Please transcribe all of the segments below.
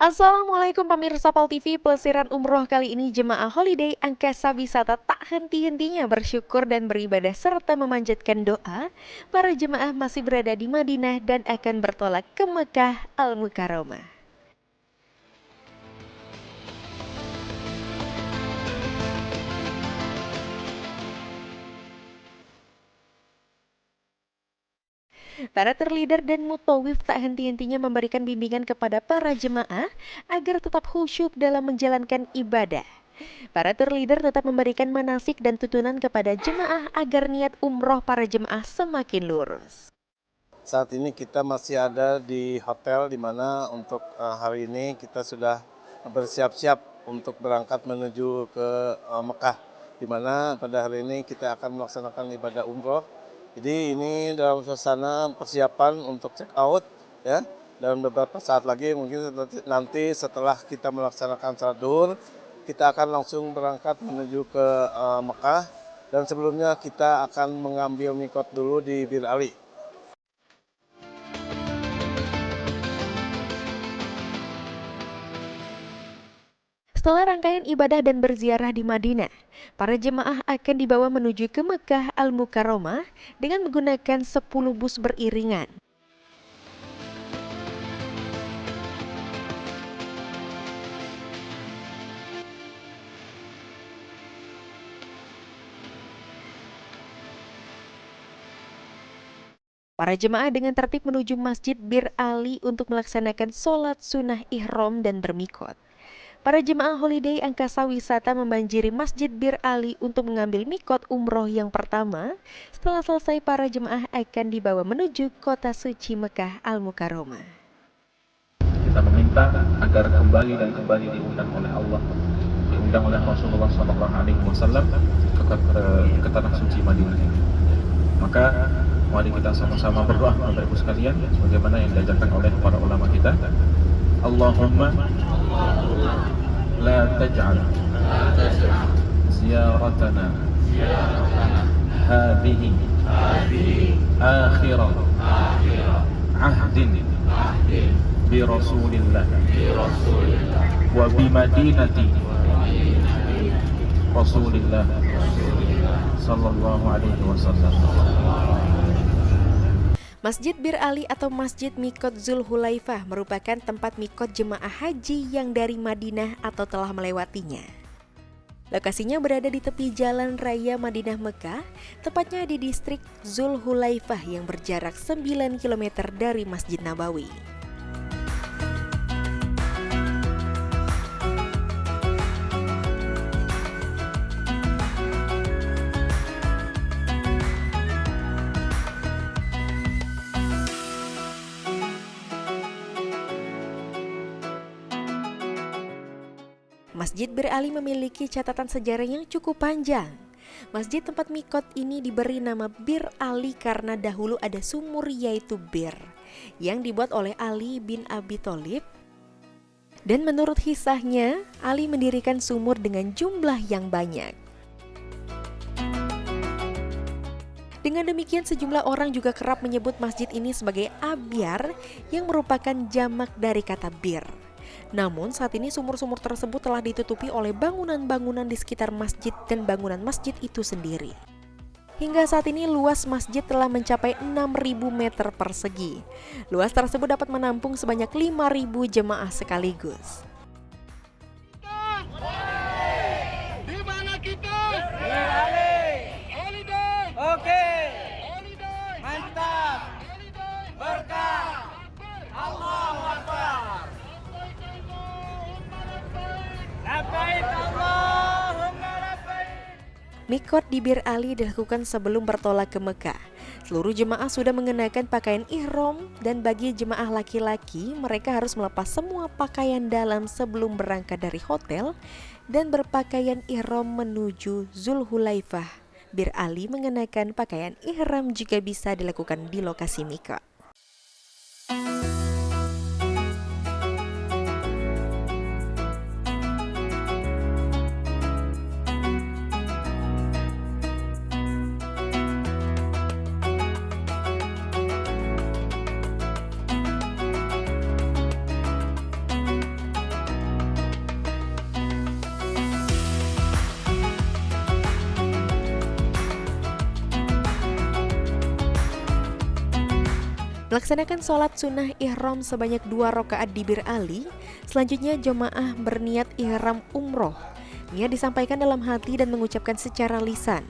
Assalamualaikum pemirsa Pol TV, pelesiran umroh kali ini jemaah holiday Angkasa Wisata tak henti-hentinya bersyukur dan beribadah serta memanjatkan doa. Para jemaah masih berada di Madinah dan akan bertolak ke Mekah Al-Mukarramah. Para terleader dan mutawif tak henti-hentinya memberikan bimbingan kepada para jemaah agar tetap khusyuk dalam menjalankan ibadah. Para terleader tetap memberikan manasik dan tuntunan kepada jemaah agar niat umroh para jemaah semakin lurus. Saat ini kita masih ada di hotel di mana untuk hari ini kita sudah bersiap-siap untuk berangkat menuju ke Mekah, di mana pada hari ini kita akan melaksanakan ibadah umroh. Jadi ini dalam suasana persiapan untuk check out ya. Dan beberapa saat lagi mungkin nanti setelah kita melaksanakan salat duhur, kita akan langsung berangkat menuju ke Mekah, dan sebelumnya kita akan mengambil mikot dulu di Bir Ali. Setelah rangkaian ibadah dan berziarah di Madinah, para jemaah akan dibawa menuju ke Mekah Al-Mukarramah dengan menggunakan 10 bus beriringan. Para jemaah dengan tertib menuju Masjid Bir Ali untuk melaksanakan sholat sunnah ihram dan bermikot. Para jemaah holiday Angkasa Wisata membanjiri Masjid Bir Ali untuk mengambil mikot umroh yang pertama. Setelah selesai, para jemaah akan dibawa menuju kota suci Mekah Al-Mukarramah. Kita meminta agar kembali dan kembali diundang oleh Allah, diundang oleh Rasulullah SAW ke tanah suci Madinah. Maka mari kita sama-sama berdoa Bapak Ibu sekalian sebagaimana yang diajarkan oleh para ulama kita. Allahumma la taj'al ziyaratana hadhihi akhirah ahdin bi Rasulillah wa bi madinati Rasulillah sallallahu alaihi wasallam. Masjid Bir Ali atau Masjid Mikot Zulhulaifah merupakan tempat mikot jemaah haji yang dari Madinah atau telah melewatinya. Lokasinya berada di tepi jalan raya Madinah Mekah, tepatnya di distrik Zulhulaifah yang berjarak 9 km dari Masjid Nabawi. Masjid Bir Ali memiliki catatan sejarah yang cukup panjang. Masjid tempat mikot ini diberi nama Bir Ali karena dahulu ada sumur yaitu Bir yang dibuat oleh Ali bin Abi Thalib. Dan menurut kisahnya, Ali mendirikan sumur dengan jumlah yang banyak. Dengan demikian sejumlah orang juga kerap menyebut masjid ini sebagai Abyar yang merupakan jamak dari kata bir. Namun saat ini sumur-sumur tersebut telah ditutupi oleh bangunan-bangunan di sekitar masjid dan bangunan masjid itu sendiri. Hingga saat ini luas masjid telah mencapai 6.000 meter persegi. Luas tersebut dapat menampung sebanyak 5.000 jemaah sekaligus. Di mana kita? Holiday. Oke. Holiday. Mantap. Holiday. Berkah. Allahu Akbar. Labbaik Allahumma labbaik. Mikot di Bir Ali dilakukan sebelum bertolak ke Mekah. Seluruh jemaah sudah mengenakan pakaian ihram dan bagi jemaah laki-laki mereka harus melepas semua pakaian dalam sebelum berangkat dari hotel dan berpakaian ihram menuju Zulhulaifah. Bir Ali mengenakan pakaian ihram juga bisa dilakukan di lokasi mikot. Melaksanakan sholat sunnah ihram sebanyak 2 rakaat di Bir Ali, selanjutnya jemaah berniat ihram umroh. Niat disampaikan dalam hati dan mengucapkan secara lisan.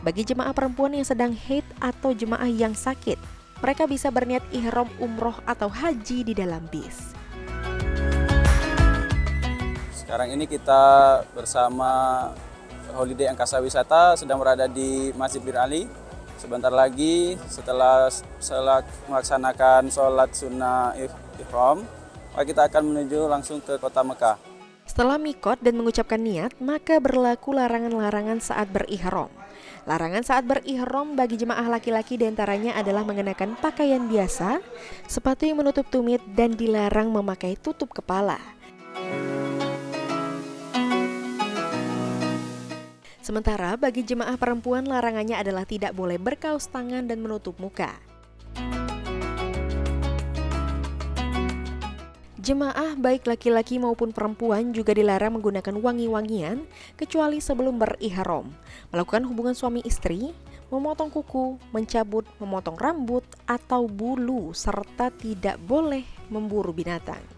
Bagi jemaah perempuan yang sedang haid atau jemaah yang sakit, mereka bisa berniat ihram umroh atau haji di dalam bis. Sekarang ini kita bersama Holiday Angkasa Wisata sedang berada di Masjid Bir Ali. Sebentar lagi setelah melaksanakan sholat sunnah ihram, maka kita akan menuju langsung ke kota Mekah. Setelah mikot dan mengucapkan niat, maka berlaku larangan-larangan saat berihram. Larangan saat berihram bagi jemaah laki-laki diantaranya adalah mengenakan pakaian biasa, sepatu yang menutup tumit, dan dilarang memakai tutup kepala. Sementara bagi jemaah perempuan larangannya adalah tidak boleh berkaus tangan dan menutup muka. Jemaah baik laki-laki maupun perempuan juga dilarang menggunakan wangi-wangian kecuali sebelum berihram, melakukan hubungan suami istri, memotong kuku, mencabut, memotong rambut atau bulu, serta tidak boleh memburu binatang.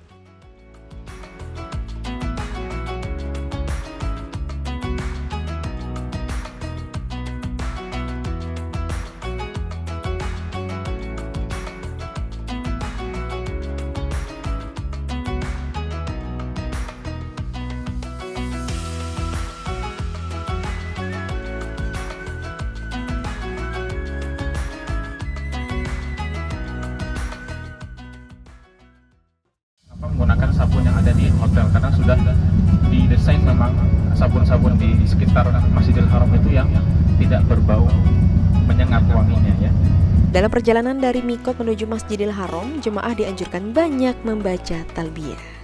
Menggunakan sabun yang ada di hotel karena sudah didesain memang sabun-sabun di sekitar Masjidil Haram itu yang tidak berbau menyengat wanginya ya. Dalam perjalanan dari mikot menuju Masjidil Haram, jemaah dianjurkan banyak membaca talbiyah.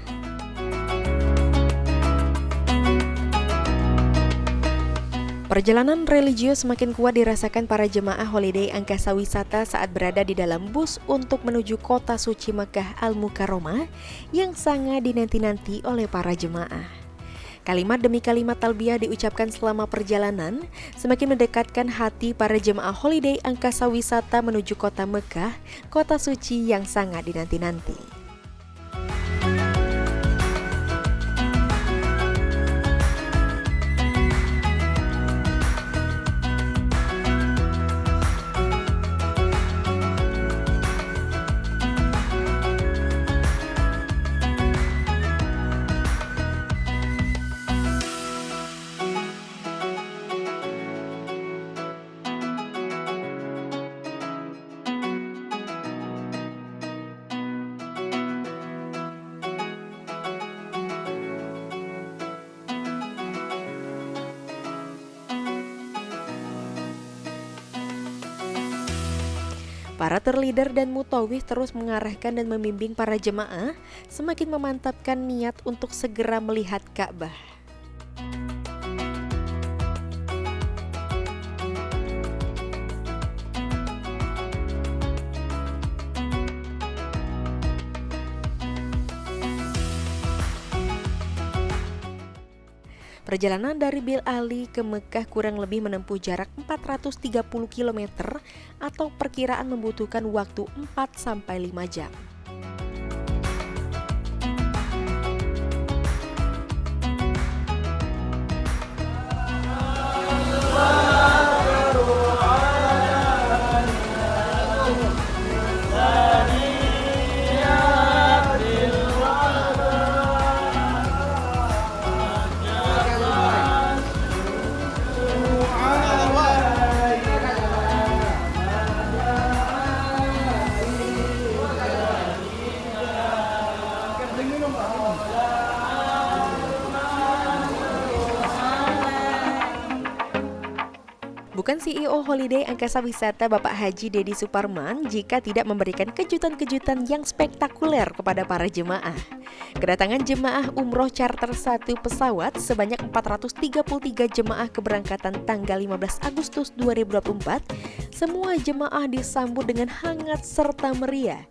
Perjalanan religius semakin kuat dirasakan para jemaah Holiday Angkasa Wisata saat berada di dalam bus untuk menuju kota suci Mekah Al-Mukarramah yang sangat dinanti-nanti oleh para jemaah. Kalimat demi kalimat talbiyah diucapkan selama perjalanan semakin mendekatkan hati para jemaah Holiday Angkasa Wisata menuju kota Mekah, kota suci yang sangat dinanti-nanti. Para terleader dan mutawif terus mengarahkan dan membimbing para jemaah semakin memantapkan niat untuk segera melihat Ka'bah. Perjalanan dari Bir Ali ke Mekah kurang lebih menempuh jarak 430 km atau perkiraan membutuhkan waktu 4-5 jam. Bukan CEO Holiday Angkasa Wisata Bapak Haji Dedi Suparman jika tidak memberikan kejutan-kejutan yang spektakuler kepada para jemaah. Kedatangan jemaah umroh charter 1 pesawat sebanyak 433 jemaah keberangkatan tanggal 15 Agustus 2024, semua jemaah disambut dengan hangat serta meriah.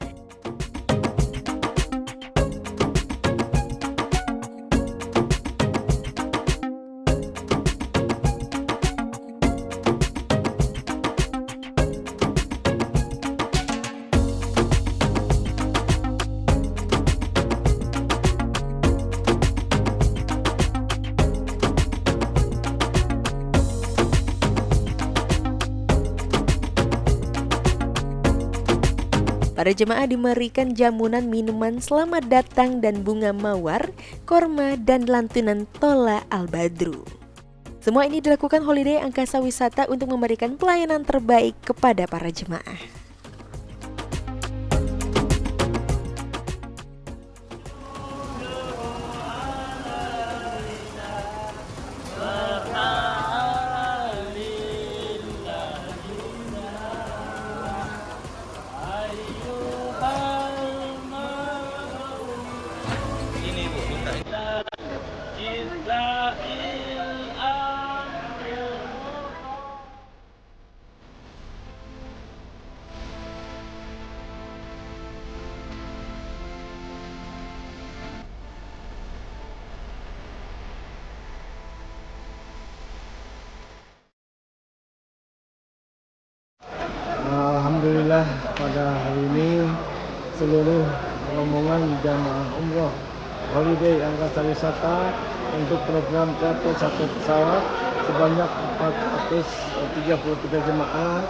Para jemaah diberikan jamunan minuman selamat datang dan bunga mawar, korma, dan lantunan Tola Al-Badru. Semua ini dilakukan Holiday Angkasa Wisata untuk memberikan pelayanan terbaik kepada para jemaah. Alhamdulillah pada hari ini seluruh rombongan jamaah umroh Holiday Angkasa Wisata untuk program charter satu pesawat sebanyak 433 jemaah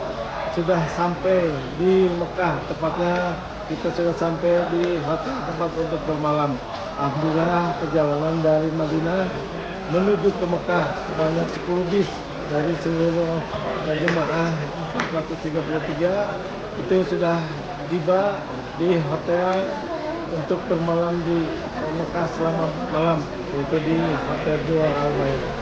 sudah sampai di Mekah, tepatnya kita sudah sampai di hotel tempat untuk bermalam. Alhamdulillah perjalanan dari Madinah menuju ke Mekah sebanyak 10 bis dari seluruh jemaah 433 itu sudah tiba di hotel untuk bermalam di Mekah selama malam, yaitu di Hotel Dua Al-Bayan.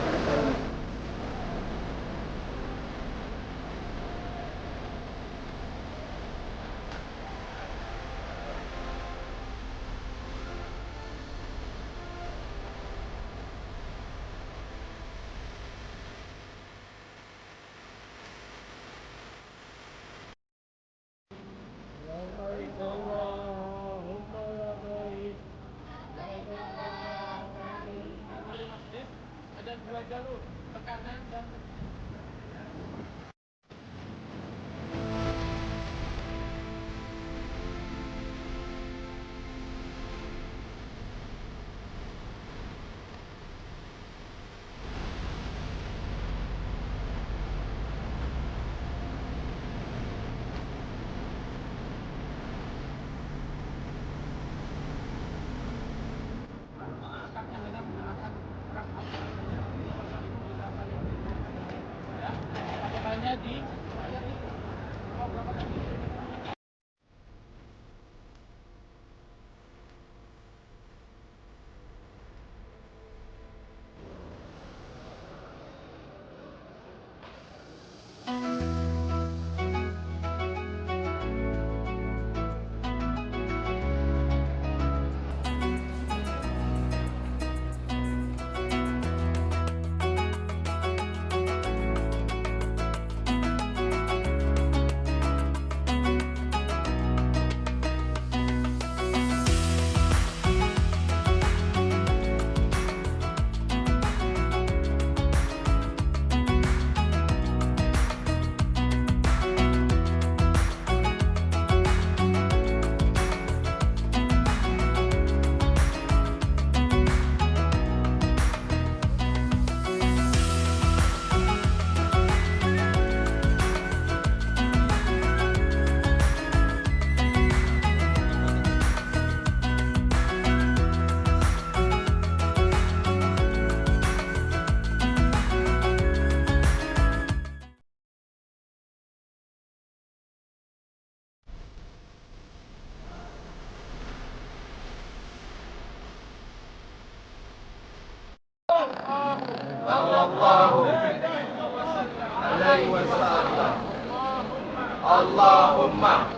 Allahumma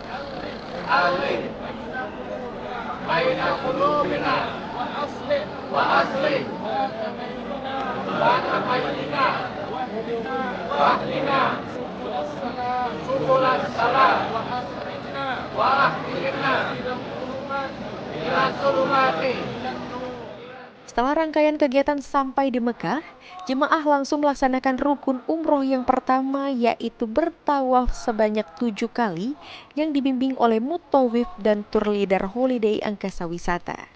alif baina qulubina wa aslih bana bainina wa ahlina subul salam wa akhirna ila sulumati. Setelah rangkaian kegiatan sampai di Mekah, jemaah langsung melaksanakan rukun umroh yang pertama, yaitu bertawaf sebanyak 7 kali yang dibimbing oleh mutawif dan tour leader Holiday Angkasa Wisata.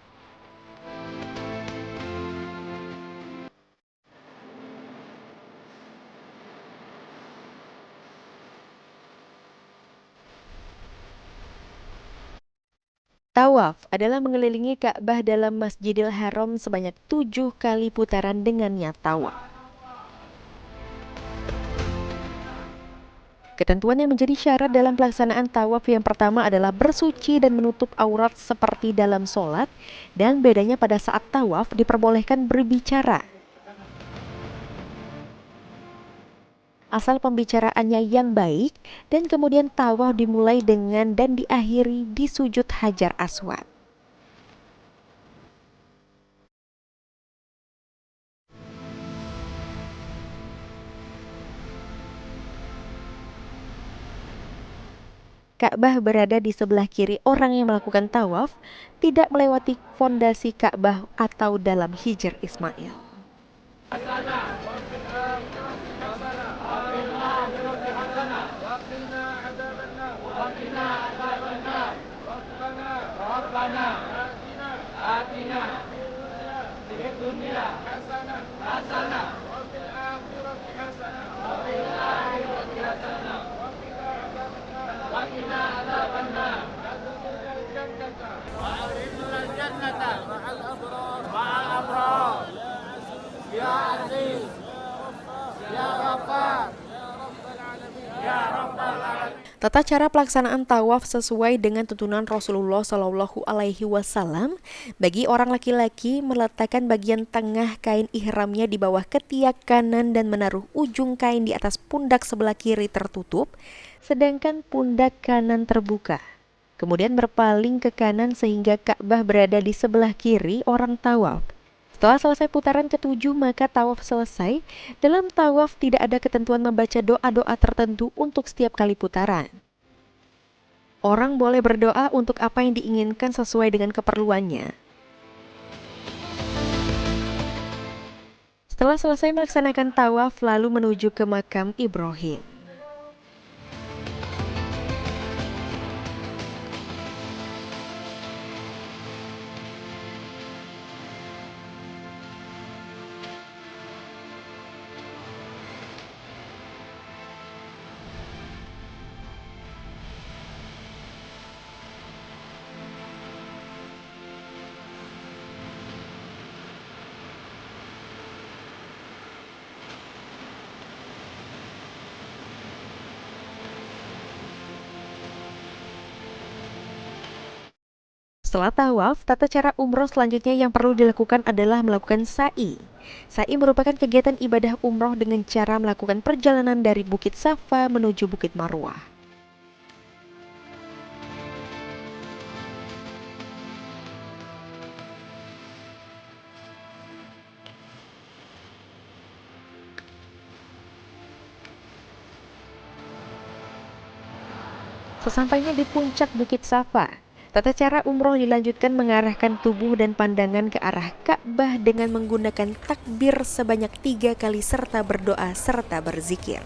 Tawaf adalah mengelilingi Ka'bah dalam Masjidil Haram sebanyak 7 kali putaran dengan niat tawaf. Ketentuan yang menjadi syarat dalam pelaksanaan tawaf yang pertama adalah bersuci dan menutup aurat seperti dalam sholat, dan bedanya pada saat tawaf diperbolehkan berbicara. Asal pembicaraannya yang baik, dan kemudian tawaf dimulai dengan dan diakhiri di sujud Hajar Aswad. Ka'bah berada di sebelah kiri orang yang melakukan tawaf, tidak melewati fondasi Ka'bah atau dalam Hijr Ismail. Tata cara pelaksanaan tawaf sesuai dengan tuntunan Rasulullah Shallallahu Alaihi Wasallam. Bagi orang laki-laki, meletakkan bagian tengah kain ihramnya di bawah ketiak kanan dan menaruh ujung kain di atas pundak sebelah kiri tertutup, sedangkan pundak kanan terbuka. Kemudian berpaling ke kanan sehingga Ka'bah berada di sebelah kiri orang tawaf. Setelah selesai putaran ke-7, maka tawaf selesai. Dalam tawaf tidak ada ketentuan membaca doa-doa tertentu untuk setiap kali putaran. Orang boleh berdoa untuk apa yang diinginkan sesuai dengan keperluannya. Setelah selesai melaksanakan tawaf, lalu menuju ke makam Ibrahim. Setelah tawaf, tata cara umroh selanjutnya yang perlu dilakukan adalah melakukan sa'i. Sa'i merupakan kegiatan ibadah umroh dengan cara melakukan perjalanan dari Bukit Safa menuju Bukit Marwah. Sesampainya di puncak Bukit Safa, tata cara umroh dilanjutkan mengarahkan tubuh dan pandangan ke arah Ka'bah dengan menggunakan takbir sebanyak 3 kali serta berdoa serta berzikir.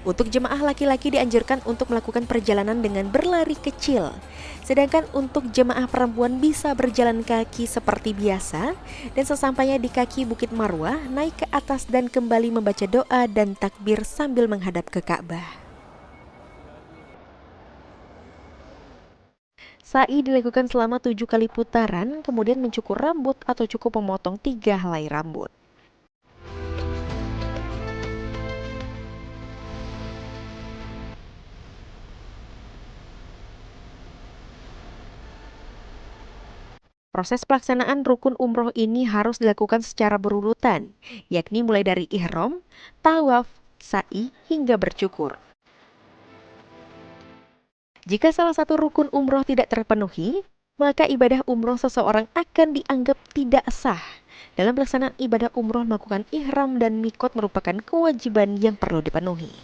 Untuk jemaah laki-laki dianjurkan untuk melakukan perjalanan dengan berlari kecil. Sedangkan untuk jemaah perempuan bisa berjalan kaki seperti biasa, dan sesampainya di kaki Bukit Marwah, naik ke atas dan kembali membaca doa dan takbir sambil menghadap ke Ka'bah. Sa'i dilakukan selama 7 kali putaran, kemudian mencukur rambut atau cukup memotong 3 helai rambut. Proses pelaksanaan rukun umroh ini harus dilakukan secara berurutan, yakni mulai dari ihram, tawaf, sa'i, hingga bercukur. Jika salah satu rukun umroh tidak terpenuhi, maka ibadah umroh seseorang akan dianggap tidak sah. Dalam pelaksanaan ibadah umroh, melakukan ihram dan mikot merupakan kewajiban yang perlu dipenuhi.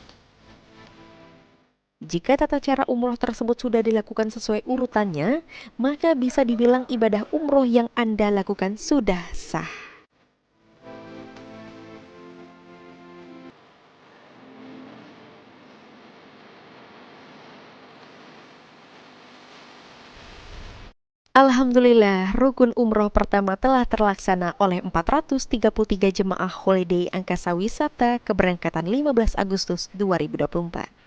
Jika tata cara umroh tersebut sudah dilakukan sesuai urutannya, maka bisa dibilang ibadah umroh yang Anda lakukan sudah sah. Alhamdulillah, rukun umroh pertama telah terlaksana oleh 433 jemaah holiday Angkasa Wisata keberangkatan 15 Agustus 2024.